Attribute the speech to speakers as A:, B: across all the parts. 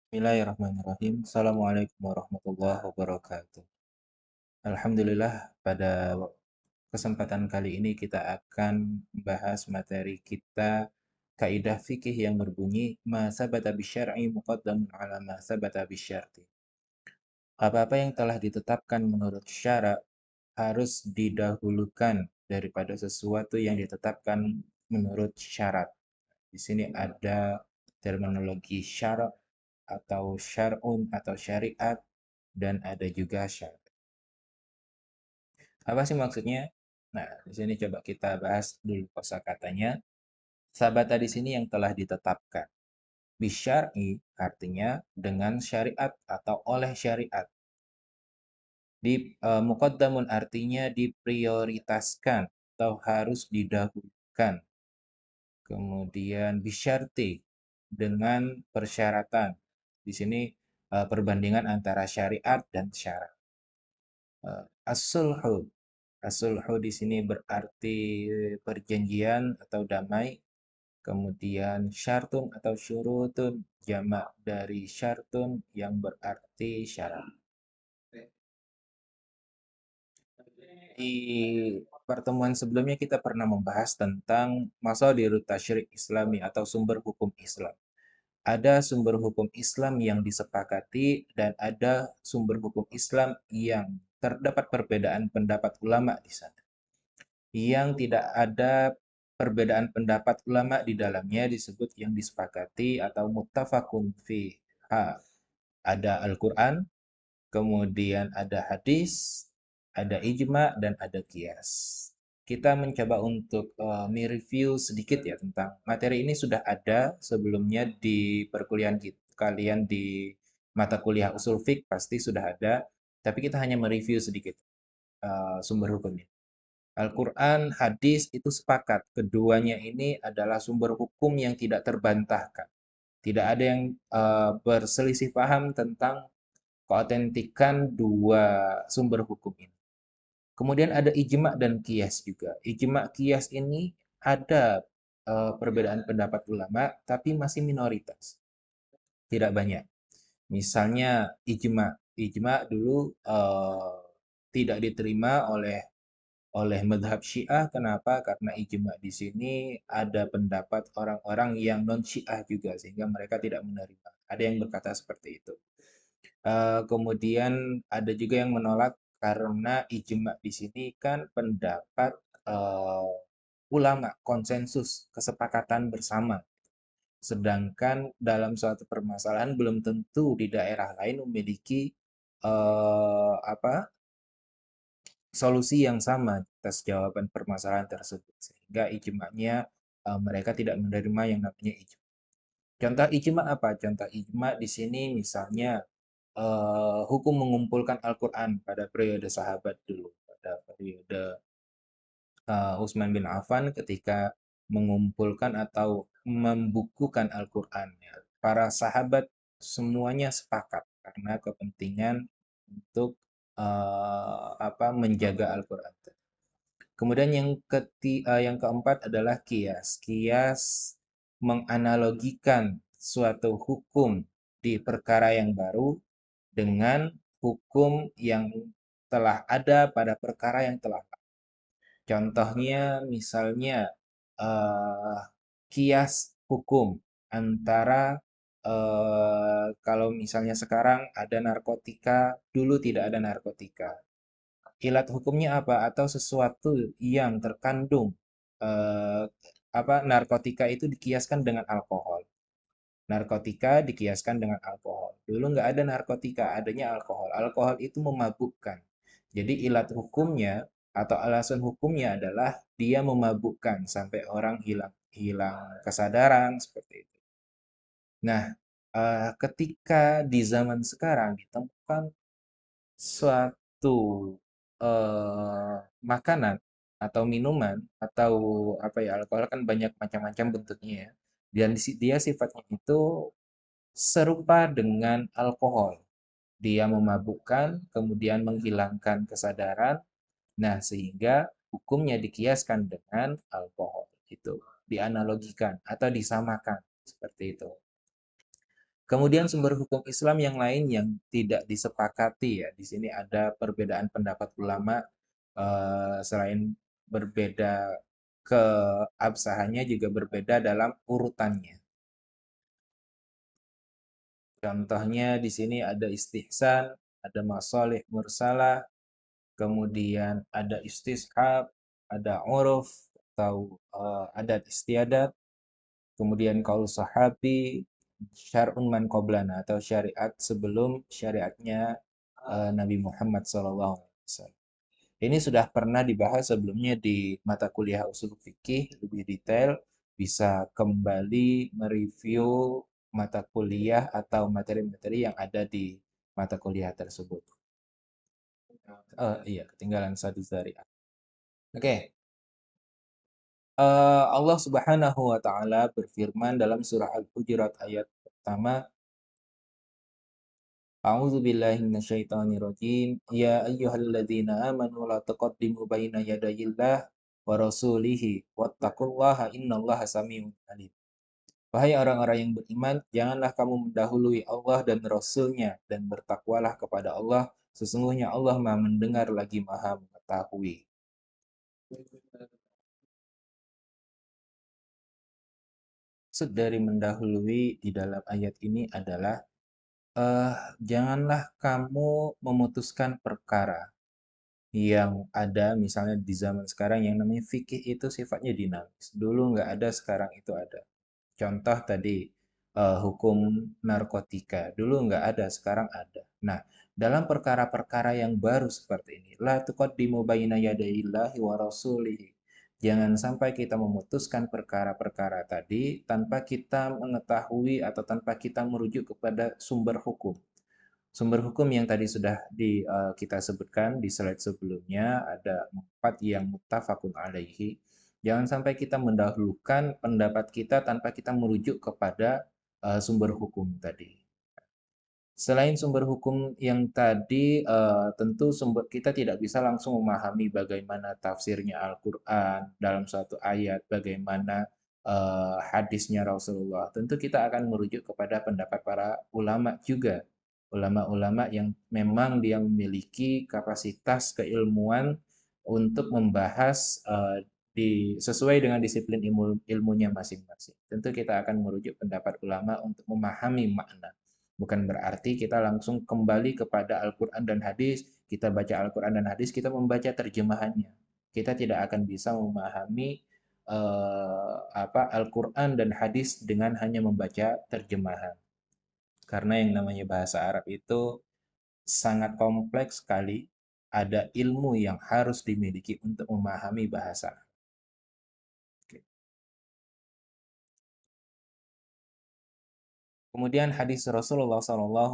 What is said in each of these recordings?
A: Bismillahirrahmanirrahim. Assalamualaikum warahmatullahi wabarakatuh. Alhamdulillah, pada kesempatan kali ini kita akan membahas materi kita kaidah fikih yang berbunyi ma sabata bisyar'i muqaddamun ala ma sabata bisyarti. Apa-apa yang telah ditetapkan menurut syarak harus didahulukan daripada sesuatu yang ditetapkan menurut syarat. Di sini ada terminologi syarak atau syar'un atau syariat dan ada juga syarat. Apa sih maksudnya? Nah, di sini coba kita bahas dulu kosakatanya. Sabata di sini yang telah ditetapkan. Bisyar'i artinya dengan syariat atau oleh syariat. Muqaddamun artinya diprioritaskan atau harus didahulukan. Kemudian bisyarti dengan persyaratan. Di sini perbandingan antara syariat dan syarat. As-sulhu. As-sulhu di sini berarti perjanjian atau damai. Kemudian syartun atau syurutun, jamak dari syartun yang berarti syarat. Di pertemuan sebelumnya kita pernah membahas tentang masadirut tasyrik islami atau sumber hukum Islam. Ada sumber hukum Islam yang disepakati dan ada sumber hukum Islam yang terdapat perbedaan pendapat ulama di sana. Yang tidak ada perbedaan pendapat ulama di dalamnya disebut yang disepakati atau muttafaqun fi. Ada Al-Quran, kemudian ada hadis, ada ijma, dan ada kias. Kita mencoba untuk mereview sedikit ya tentang materi ini sudah ada sebelumnya di perkuliahan kita. Kalian di mata kuliah usul fiqh pasti sudah ada, tapi kita hanya mereview sedikit sumber hukumnya. Al-Quran, hadis itu sepakat. Keduanya ini adalah sumber hukum yang tidak terbantahkan. Tidak ada yang berselisih paham tentang keautentikan dua sumber hukum ini. Kemudian ada ijma dan kias juga. Ijma kias ini ada perbedaan pendapat ulama, tapi masih minoritas, tidak banyak. Misalnya ijma, ijma dulu tidak diterima oleh madhab Syiah. Kenapa? Karena ijma di sini ada pendapat orang-orang yang non Syiah juga, sehingga mereka tidak menerima. Ada yang berkata seperti itu. Kemudian ada juga yang menolak karena ijma di sini kan pendapat eh, ulama, konsensus, kesepakatan bersama. Sedangkan dalam suatu permasalahan belum tentu di daerah lain memiliki apa solusi yang sama atas jawaban permasalahan tersebut. Sehingga ijma'nya mereka tidak menerima yang namanya ijma. Contoh ijma apa? Contoh ijma di sini misalnya hukum mengumpulkan Al-Quran pada periode sahabat dulu, pada periode Utsman bin Affan ketika mengumpulkan atau membukukan Al-Quran. Ya. Para sahabat semuanya sepakat karena kepentingan untuk apa menjaga Al-Quran. Kemudian yang keempat adalah kias. Kias menganalogikan suatu hukum di perkara yang baru dengan hukum yang telah ada pada perkara yang telah ada. Contohnya misalnya eh, kias hukum antara kalau misalnya sekarang ada narkotika, dulu tidak ada narkotika. Ilat hukumnya apa? Atau sesuatu yang terkandung eh, apa narkotika itu dikiaskan dengan alkohol. Narkotika dikiaskan dengan alkohol. Dulu nggak ada narkotika, adanya alkohol. Alkohol itu memabukkan. Jadi ilat hukumnya atau alasan hukumnya adalah dia memabukkan sampai orang hilang hilang kesadaran seperti itu. Nah, ketika di zaman sekarang ditemukan suatu makanan atau minuman atau apa ya alkohol kan banyak macam-macam bentuknya ya. Dan dia sifatnya itu serupa dengan alkohol. Dia memabukkan, kemudian menghilangkan kesadaran. Nah, sehingga hukumnya dikiaskan dengan alkohol. Itu dianalogikan atau disamakan seperti itu. Kemudian sumber hukum Islam yang lain yang tidak disepakati ya, di sini ada perbedaan pendapat ulama selain berbeda keabsahannya juga berbeda dalam urutannya. Contohnya di sini ada istihsan, ada masalih mursalah, kemudian ada istishab, ada uruf atau adat istiadat, kemudian kaul sahabi, syar'un man qablana atau syariat sebelum syariatnya Nabi Muhammad SAW. Ini sudah pernah dibahas sebelumnya di mata kuliah usul fikih lebih detail. Bisa kembali mereview mata kuliah atau materi-materi yang ada di mata kuliah tersebut. Iya, ketinggalan satu dari. Oke, Allah Subhanahu wa taala berfirman dalam surah Al-Hujurat ayat pertama, A'udzu billahi minasyaitonir rajim. Ya ayyuhalladzina amanu la taqaddimu baina yadayillah wa rasulihi wattaqullaha innallaha samiun alim. Wahai orang-orang yang beriman, janganlah kamu mendahului Allah dan Rasul-Nya dan bertakwalah kepada Allah. Sesungguhnya Allah Maha mendengar lagi Maha mengetahui. Maksud dari mendahului di dalam ayat ini adalah eh, janganlah kamu memutuskan perkara yang ada misalnya di zaman sekarang yang namanya fikih itu sifatnya dinamis. Dulu nggak ada, sekarang itu ada. Contoh tadi hukum narkotika. Dulu nggak ada, sekarang ada. Nah, dalam perkara-perkara yang baru seperti ini, la tuqaddimu baina yadayillahi wa rasulihi. Jangan sampai kita memutuskan perkara-perkara tadi tanpa kita mengetahui atau tanpa kita merujuk kepada sumber hukum. Sumber hukum yang tadi sudah kita sebutkan di slide sebelumnya ada 4 yang muttafaqun alaihi. Jangan sampai kita mendahulukan pendapat kita tanpa kita merujuk kepada sumber hukum tadi. Selain sumber hukum yang tadi, tentu sumber kita tidak bisa langsung memahami bagaimana tafsirnya Al-Quran dalam suatu ayat, bagaimana hadisnya Rasulullah. Tentu kita akan merujuk kepada pendapat para ulama juga. Ulama-ulama yang memang dia memiliki kapasitas keilmuan untuk membahas sesuai dengan disiplin ilmunya masing-masing. Tentu kita akan merujuk pendapat ulama untuk memahami makna. Bukan berarti kita langsung kembali kepada Al-Quran dan hadis, kita baca Al-Quran dan hadis, kita membaca terjemahannya. Kita tidak akan bisa memahami Al-Quran dan hadis dengan hanya membaca terjemahan. Karena yang namanya bahasa Arab itu sangat kompleks sekali. Ada ilmu yang harus dimiliki untuk memahami bahasa. Kemudian hadis Rasulullah SAW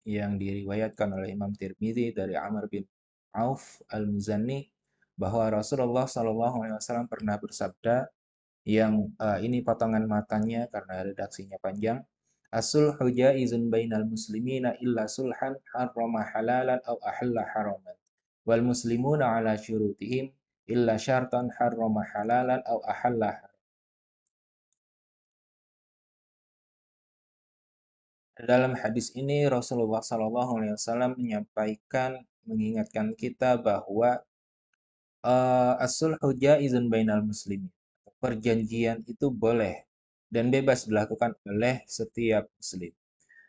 A: yang diriwayatkan oleh Imam Tirmidzi dari Amr bin Auf Al-Muzanni bahwa Rasulullah SAW pernah bersabda yang ini potongan matanya karena redaksinya panjang. As-sulhu jaizun bainal muslimina illa sulhan harrama halalan aw ahalla haraman. Wal muslimuna ala syurutihim illa syartan harrama halalan aw ahalla. Dalam hadis ini Rasulullah SAW menyampaikan, mengingatkan kita bahwa as-sulhu jaizun bainal muslimin. Perjanjian itu boleh dan bebas dilakukan oleh setiap muslim.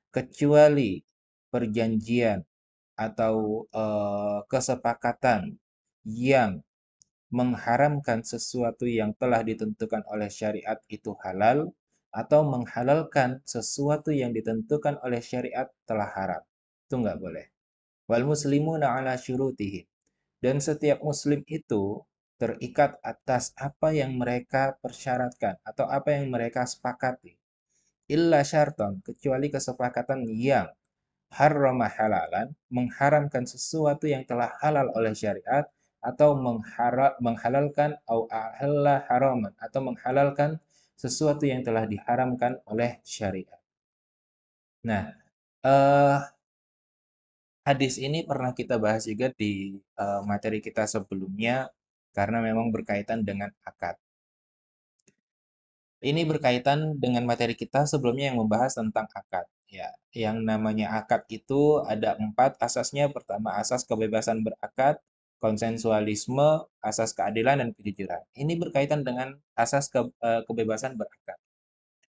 A: Kecuali perjanjian atau kesepakatan yang mengharamkan sesuatu yang telah ditentukan oleh syariat itu halal atau menghalalkan sesuatu yang ditentukan oleh syariat telah haram. Itu nggak boleh. Wal muslimuna ala syurutihim. Dan setiap muslim itu terikat atas apa yang mereka persyaratkan atau apa yang mereka sepakati. Illa syarton, kecuali kesepakatan yang harrama halalan, mengharamkan sesuatu yang telah halal oleh syariat, atau menghalalkan au ahalla haraman, atau menghalalkan sesuatu yang telah diharamkan oleh syariat. Nah, eh, hadis ini pernah kita bahas juga di materi kita sebelumnya karena memang berkaitan dengan akad. Ini berkaitan dengan materi kita sebelumnya yang membahas tentang akad. Ya, yang namanya akad itu ada empat asasnya. Pertama, asas kebebasan berakad, konsensualisme, asas keadilan, dan kejujuran. Ini berkaitan dengan asas kebebasan berakad.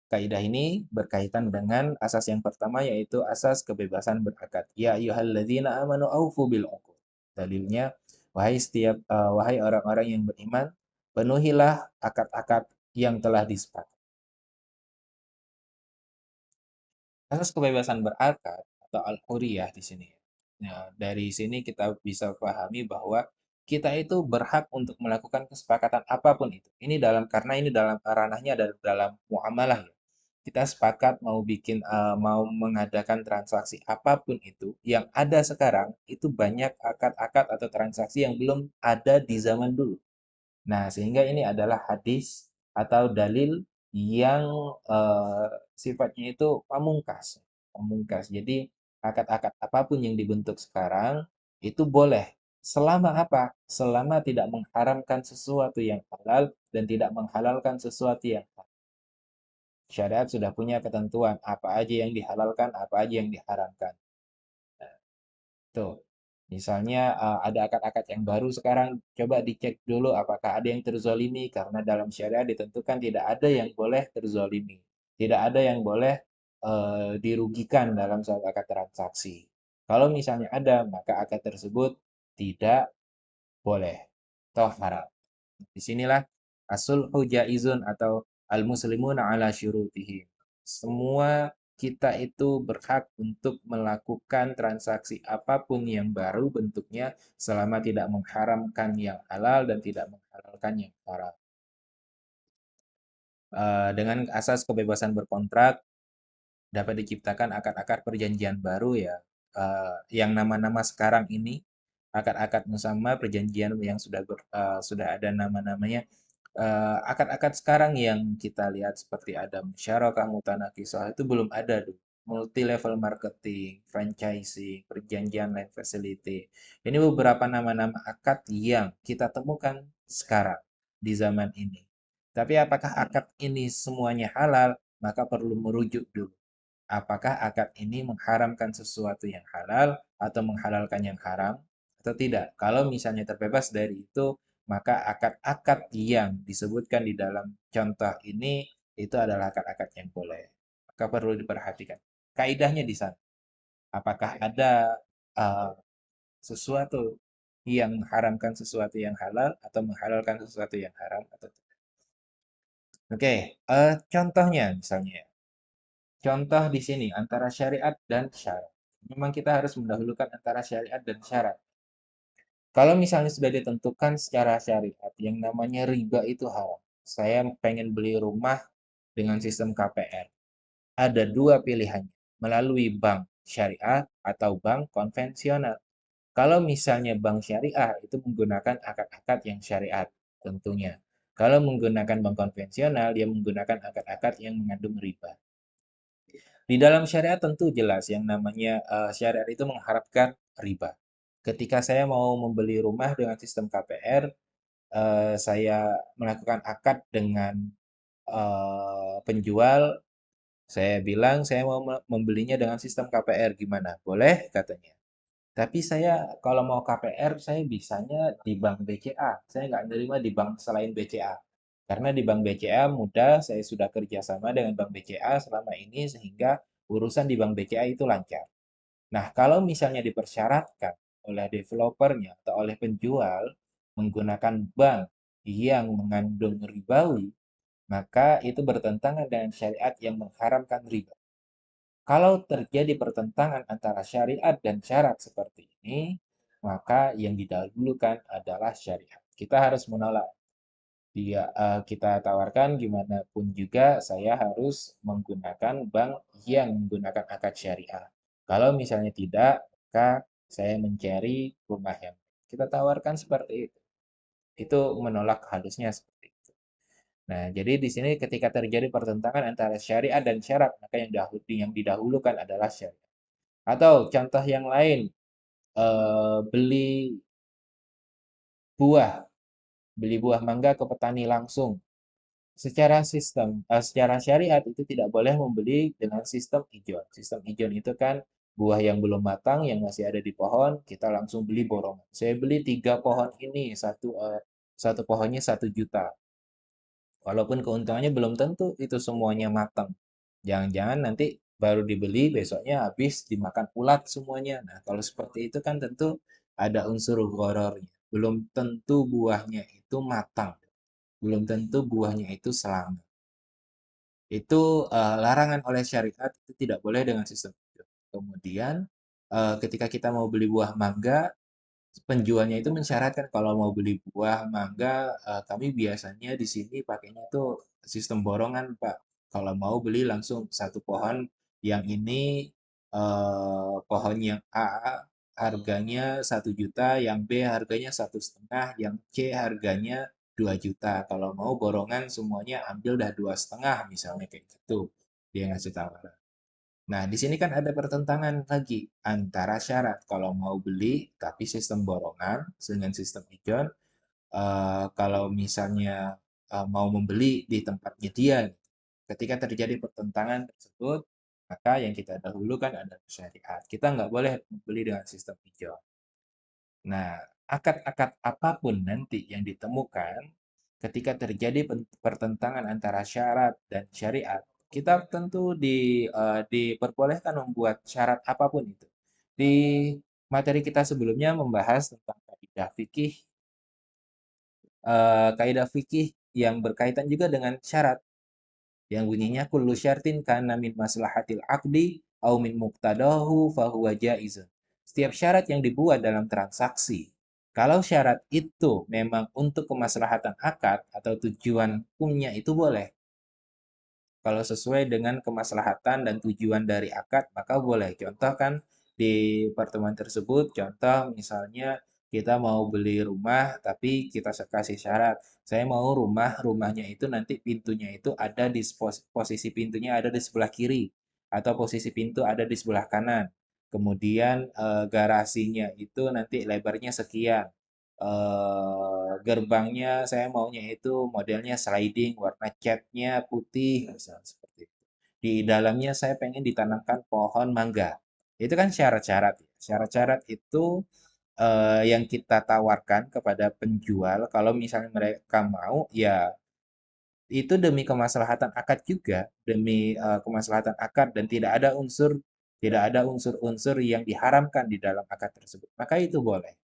A: Kaidah ini berkaitan dengan asas yang pertama yaitu asas kebebasan berakad. Ya ayyuhalladzina amanu aufu bil uqud. Dalilnya, wahai orang-orang yang beriman, penuhilah akad-akad yang telah disepakati. Asas kebebasan berakad atau al-huriyah di sini. Nah, dari sini kita bisa pahami bahwa kita itu berhak untuk melakukan kesepakatan apapun itu. Karena ini dalam ranahnya dalam muamalah ya. Kita sepakat mau mengadakan transaksi apapun itu yang ada sekarang itu banyak akad-akad atau transaksi yang belum ada di zaman dulu. Nah, sehingga ini adalah hadis atau dalil yang sifatnya itu pamungkas. Pamungkas. Jadi, akad-akad apapun yang dibentuk sekarang itu boleh. Selama apa? Selama tidak mengharamkan sesuatu yang halal dan tidak menghalalkan sesuatu yang haram. Syariat sudah punya ketentuan apa aja yang dihalalkan, apa aja yang diharamkan. Tuh. Misalnya ada akad-akad yang baru sekarang, coba dicek dulu apakah ada yang terzolimi, karena dalam syariat ditentukan tidak ada yang boleh terzolimi. Tidak ada yang boleh dirugikan dalam suatu akad transaksi. Kalau misalnya ada, maka akad tersebut tidak boleh. Toh haram. Disinilah as-sulhu jaizun atau al-muslimuna ala syurutihim. Semua kita itu berhak untuk melakukan transaksi apapun yang baru bentuknya selama tidak mengharamkan yang halal dan tidak menghalalkan yang haram. Dengan asas kebebasan berkontrak dapat diciptakan akad-akad perjanjian baru ya. Yang nama-nama sekarang ini akad-akad musamma perjanjian yang sudah ada nama-namanya. Akad-akad sekarang yang kita lihat seperti ada musyarakah, mutanakisah itu belum ada tuh. Multi level marketing, franchising, perjanjian land facility. Ini beberapa nama-nama akad yang kita temukan sekarang di zaman ini. Tapi apakah akad ini semuanya halal? Maka perlu merujuk dulu. Apakah akad ini mengharamkan sesuatu yang halal atau menghalalkan yang haram atau tidak? Kalau misalnya terbebas dari itu, maka akad-akad yang disebutkan di dalam contoh ini itu adalah akad-akad yang boleh. Maka perlu diperhatikan. Kaidahnya di sana. Apakah ada uh, sesuatu yang mengharamkan sesuatu yang halal atau menghalalkan sesuatu yang haram atau tidak? Oke, contohnya misalnya. Contoh di sini antara syariat dan syarat. Memang kita harus mendahulukan antara syariat dan syarat. Kalau misalnya sudah ditentukan secara syariat, yang namanya riba itu haram. Saya pengen beli rumah dengan sistem KPR. Ada dua pilihan, melalui bank syariah atau bank konvensional. Kalau misalnya bank syariah itu menggunakan akad-akad yang syariat tentunya. Kalau menggunakan bank konvensional, dia menggunakan akad-akad yang mengandung riba. Di dalam syariat tentu jelas yang namanya syariat itu mengharapkan riba. Ketika saya mau membeli rumah dengan sistem KPR, saya melakukan akad dengan penjual, saya bilang saya mau membelinya dengan sistem KPR, gimana? Boleh katanya. Tapi saya kalau mau KPR, saya bisanya di bank BCA. Saya nggak nerima di bank selain BCA. Karena di bank BCA mudah, saya sudah kerjasama dengan bank BCA selama ini sehingga urusan di bank BCA itu lancar. Nah, kalau misalnya dipersyaratkan oleh developernya atau oleh penjual menggunakan bank yang mengandung ribawi, maka itu bertentangan dengan syariat yang mengharamkan riba. Kalau terjadi pertentangan antara syariat dan syarat seperti ini, maka yang didahulukan adalah syariat. Kita harus menolak. Kita tawarkan gimana pun juga saya harus menggunakan bank yang menggunakan akad syariah. Kalau misalnya tidak, maka saya mencari rumah yang kita tawarkan seperti itu. Itu menolak halusnya seperti itu. Nah, jadi di sini ketika terjadi pertentangan antara syariat dan syarat, maka yang didahulukan adalah syariat. Atau contoh yang lain, beli buah, beli buah mangga ke petani langsung. secara syariat itu tidak boleh membeli dengan sistem ijon. Sistem ijon itu kan buah yang belum matang, yang masih ada di pohon, kita langsung beli borongan. Saya beli 3 pohon ini, satu pohonnya 1 juta. Walaupun keuntungannya belum tentu itu semuanya matang. Jangan-jangan nanti baru dibeli, besoknya habis dimakan ulat semuanya. Nah, kalau seperti itu kan tentu ada unsur horornya. Belum tentu buahnya itu matang. Belum tentu buahnya itu selamat. Itu larangan oleh syariat, itu tidak boleh dengan sistem itu. Kemudian ketika kita mau beli buah mangga, penjualnya itu mensyaratkan kalau mau beli buah mangga, kami biasanya di sini pakainya tuh sistem borongan, Pak. Kalau mau beli langsung satu pohon, yang ini pohon yang A harganya 1 juta, yang B harganya 1,5, yang C harganya 2 juta. Kalau mau borongan semuanya ambil dah 2,5 misalnya kayak gitu. Dia ngasih tawaran. Nah, di sini kan ada pertentangan lagi antara syarat kalau mau beli tapi sistem borongan dengan sistem ijon, kalau misalnya mau membeli di tempat nyedia, ketika terjadi pertentangan tersebut, maka yang kita dahulukan adalah syariat. Kita nggak boleh membeli dengan sistem ijon. Nah, akad-akad apapun nanti yang ditemukan ketika terjadi pertentangan antara syarat dan syariat, kita tentu diperbolehkan membuat syarat apapun itu. Di materi kita sebelumnya membahas tentang kaidah fikih yang berkaitan juga dengan syarat yang bunyinya kullu syartin kana min maslahatil aqdi au min muqtadahu fahuwa jaizun. Setiap syarat yang dibuat dalam transaksi, kalau syarat itu memang untuk kemaslahatan akad atau tujuan hukumnya itu boleh. Kalau sesuai dengan kemaslahatan dan tujuan dari akad, maka boleh. Contoh kan di pertemuan tersebut, contoh misalnya kita mau beli rumah, tapi kita kasih syarat. Saya mau rumahnya itu nanti pintunya itu ada di posisi pintunya ada di sebelah kiri, atau posisi pintu ada di sebelah kanan. Kemudian garasinya itu nanti lebarnya sekian. Gerbangnya saya maunya itu modelnya sliding, warna catnya putih, misalnya seperti itu. Di dalamnya saya pengen ditanamkan pohon mangga. Itu kan syarat-syarat, ya. Syarat-syarat itu yang kita tawarkan kepada penjual. Kalau misalnya mereka mau, ya itu demi kemaslahatan akad juga, demi kemaslahatan akad, dan tidak ada unsur-unsur yang diharamkan di dalam akad tersebut. Maka itu boleh.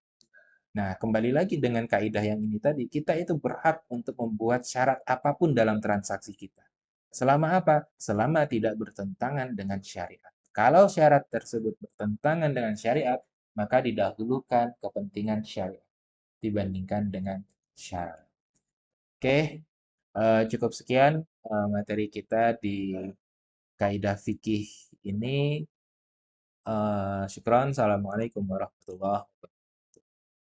A: Nah, kembali lagi dengan kaidah yang ini tadi, kita itu berhak untuk membuat syarat apapun dalam transaksi kita. Selama apa? Selama tidak bertentangan dengan syariat. Kalau syarat tersebut bertentangan dengan syariat, maka didahulukan kepentingan syariat dibandingkan dengan syarat. Oke, cukup sekian materi kita di kaidah fikih ini. Syukron. Assalamualaikum warahmatullahi wabarakatuh.